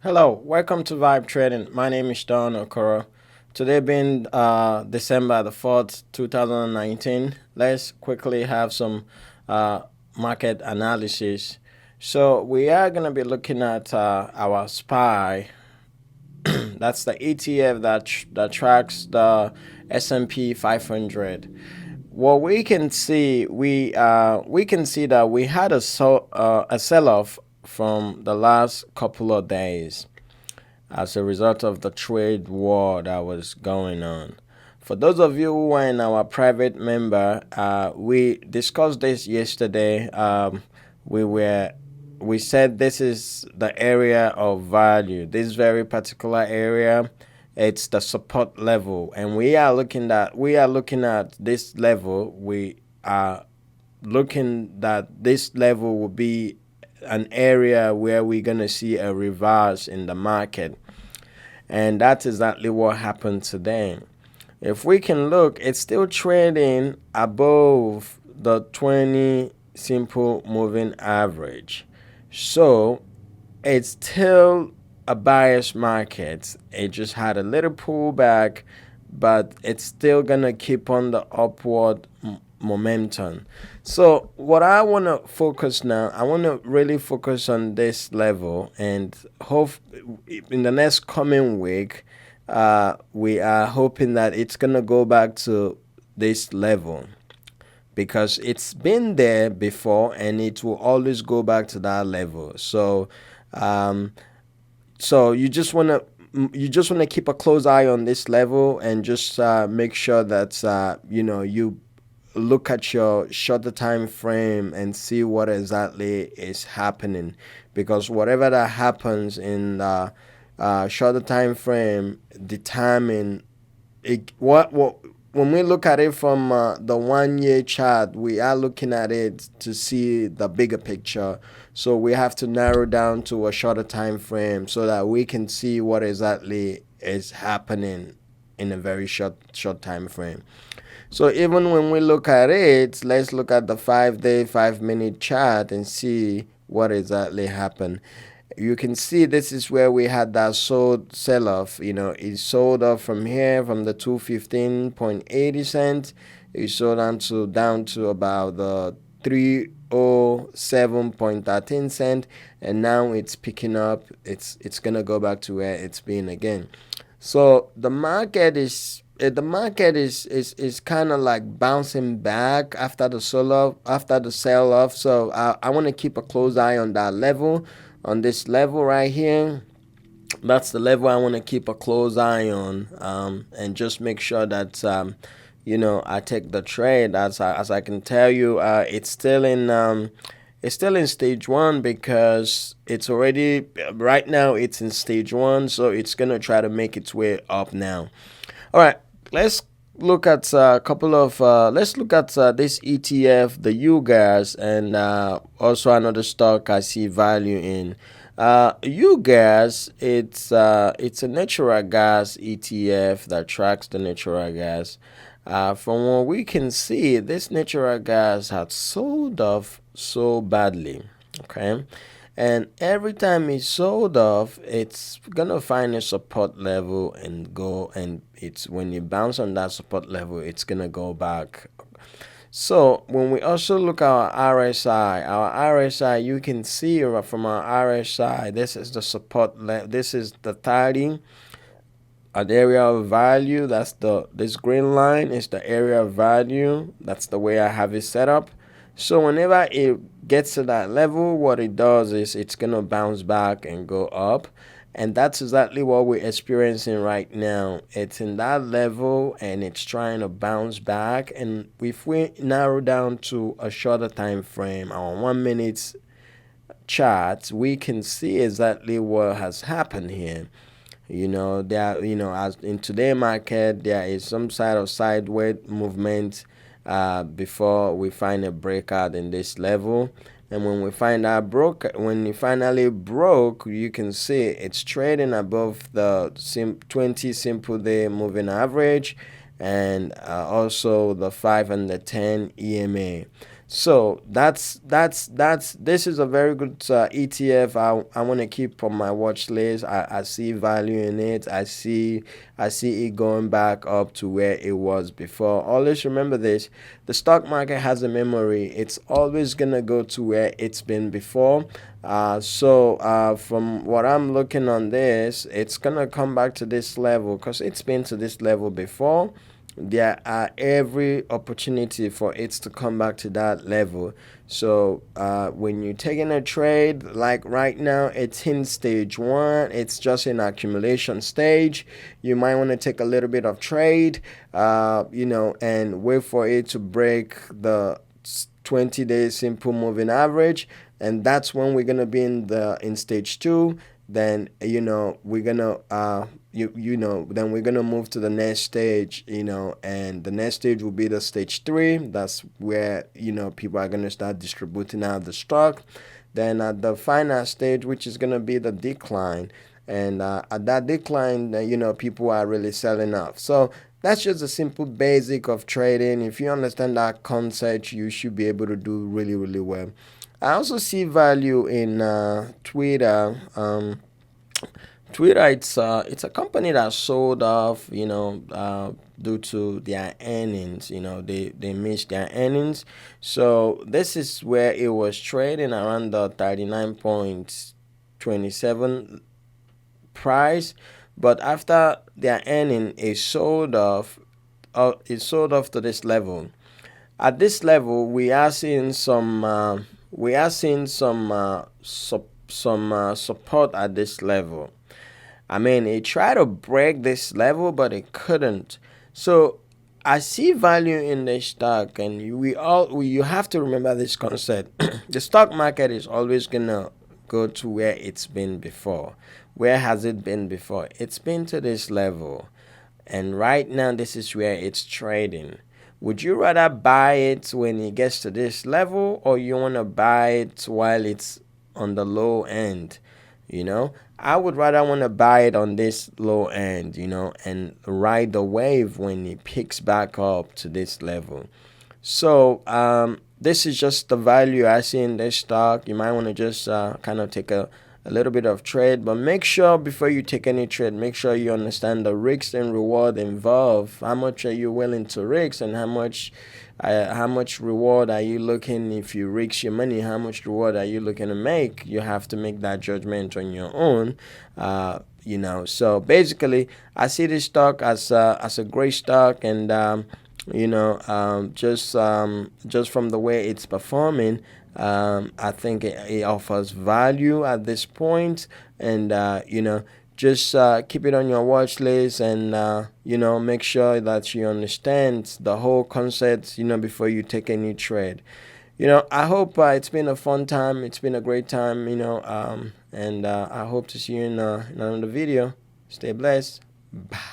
Hello, welcome to Vibe Trading. My name is Don Okoro. Today being December the 4th, 2019, let's quickly have some uh, market analysis. So we are going to be looking at our SPY. That's the ETF that tracks the S&P 500. What we can see, we can see that we had a sell off from the last couple of days as a result of the trade war that was going on. For those of you who are in our private member, we discussed this yesterday. We were we said this is the area of value. This very particular area, it's the support level, and we are looking at this level. We are looking that this level will be an area where we're gonna see a reverse in the market. And that's exactly what happened today. If we can look, it's still trading above the 20 simple moving average. So it's still a buyer's market. It just had a little pullback, but it's still gonna keep on the upward momentum. So what I want to focus now, I want to really focus on this level, and hope in the next coming week, we are hoping that it's gonna go back to this level because it's been there before and it will always go back to that level. Um, so you just want to keep a close eye on this level and just make sure that you look at your shorter time frame and see what exactly is happening, because whatever that happens in the shorter time frame determine what when we look at it from the 1 year chart, we are looking at it to see the bigger picture. So we have to narrow down to a shorter time frame so that we can see what exactly is happening in a very short time frame. So even when we look at it, let's look at the 5 day, 5 minute chart and see what exactly happened. You can see this is where we had that sold sell off. It sold off from here from the 215.80 cents. It sold down to about the 307.13 cents, and now it's picking up. It's gonna go back to where it's been again. So the market is kind of like bouncing back after the sell off. So I want to keep a close eye on that level, on this level right here. That's the level I want to keep a close eye on, and just make sure that I take the trade. As I can tell you, it's still in stage one, because it's already right now it's in stage one, so it's gonna try to make its way up now. All right, let's look at a couple of let's look at this ETF, the UGAS, and also another stock I see value in. UGAS, it's a natural gas ETF that tracks the natural gas. From what we can see, this natural gas had sold off so badly. Okay, and every time it sold off, it's gonna find a support level and go, and it's when you bounce on that support level, it's gonna go back. So when we also look at our RSI, you can see from our RSI, this is the this is the 30 an area of value. That's this green line is the area of value. That's the way I have it set up. So whenever it gets to that level, what it does is it's gonna bounce back and go up. And that's exactly what we're experiencing right now. It's in that level and it's trying to bounce back. And if we narrow down to a shorter time frame, our 1 minute chart, we can see exactly what has happened here. As in today's market, there is some side of sideways movement before we find a breakout in this level. And when it finally broke, you can see it's trading above the 20 simple day moving average, and also the 5 and the 10 EMA. So that's this is a very good ETF. I want to keep on my watch list. I see value in it. I see it going back up to where it was before. Always remember this: the stock market has a memory. It's always gonna go to where it's been before. From what I'm looking on this, it's gonna come back to this level because it's been to this level before. There are every opportunity for it to come back to that level. So when you're taking a trade, like right now, it's in stage one. It's just in accumulation stage. You might want to take a little bit of trade, and wait for it to break the 20-day simple moving average, and that's when we're gonna be in stage two. Then we're gonna then we're gonna move to the next stage, and the next stage will be the stage three. That's where people are gonna start distributing out the stock. Then at the final stage, which is gonna be the decline, and at that decline, people are really selling off. So that's just a simple basic of trading. If you understand that concept, you should be able to do really, really well. I also see value in Twitter. Twitter, it's a company that sold off, due to their earnings. They missed their earnings, so this is where it was trading around the 39.27 price, but after their earning, it sold off to this level. At this level, we are seeing some support at this level. I mean, it tried to break this level, but it couldn't. So I see value in the stock, and you have to remember this concept. The stock market is always gonna go to where it's been before. Where has it been before? It's been to this level, and right now this is where it's trading. Would you rather buy it when it gets to this level, or you want to buy it while it's on the low end? I would rather want to buy it on this low end, and ride the wave when it picks back up to this level. So this is just the value I see in this stock. You might want to just kind of take a little bit of trade, but make sure before you take any trade, make sure you understand the risk and reward involved. How much are you willing to risk, and how much reward are you looking? If you risk your money, how much reward are you looking to make? You have to make that judgment on your own. So basically, I see this stock as a great stock, and just from the way it's performing, I think it offers value at this point, and just keep it on your watch list, and make sure that you understand the whole concept, before you take any trade. I hope it's been a fun time. It's been a great time, and I hope to see you in another video. Stay blessed. Bye.